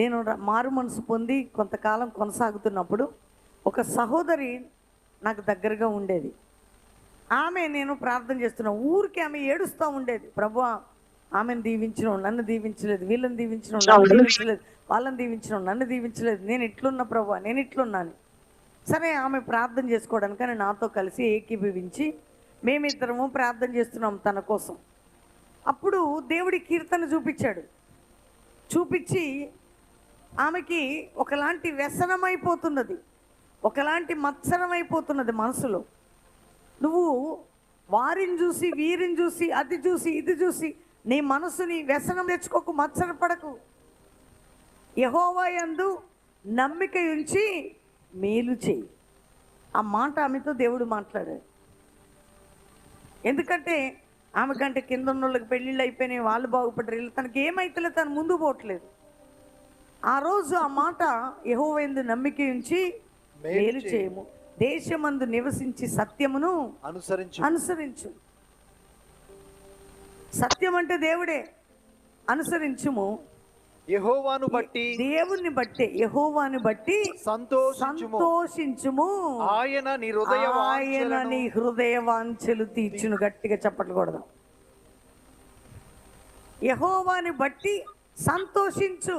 నేను మారు మనసు పొంది కొంతకాలం కొనసాగుతున్నప్పుడు ఒక సహోదరి నాకు దగ్గరగా ఉండేది. నేను ప్రార్థన చేస్తున్నా, ఊరికి ఆమె ఏడుస్తూ ఉండేది. ప్రభువా, ఆమెను దీవించడం, నన్ను దీవించలేదు, వీళ్ళని దీవించడం, నన్ను దీవించలేదు, వాళ్ళని దీవించడం, నన్ను దీవించలేదు, నేను ఇట్లున్నా ప్రభువా, నేను ఇట్లున్నాను. సరే, ఆమె ప్రార్థన చేసుకోవడానికని నాతో కలిసి ఏకీభవించి మేమిద్దరము ప్రార్థన చేస్తున్నాం తన కోసం. అప్పుడు దేవుడి కీర్తన చూపించి ఆమెకి ఒకలాంటి వ్యసనమైపోతున్నది, ఒకలాంటి మత్సరమైపోతున్నది మనసులో. నువ్వు వారిని చూసి, వీరిని చూసి, అది చూసి, ఇది చూసి నీ మనసుని వ్యసనం తెచ్చుకోకు, మత్సరపడకు. యెహోవా యందు నమ్మిక ఉంచి మేలు చేయి. ఆ మాట ఆమెతో దేవుడు మాట్లాడాడు. ఎందుకంటే ఆమె కంటే కింద ఉన్న వాళ్ళకి పెళ్ళిళ్ళు అయిపోయినాయి, వాళ్ళు బాగుపడ్డారు, తనకి ఏమైతలేదు, తను ముందు పోవట్లేదు. ఆ రోజు ఆ మాట, యెహోవా యందు నమ్మిక ఉంచి మేలు చేయము, దేశమందు నివసించి సత్యమును అనుసరించు. సత్యం అంటే దేవుడే. అనుసరించుము, యెహోవాను బట్టి, దేవుని బట్టి, యెహోవాను బట్టి సంతోషించుము. ఆయన నీ హృదయ వాంఛలు తీర్చును. గట్టిగా చప్పట్లు కొడదాం. యెహోవాని బట్టి సంతోషించు.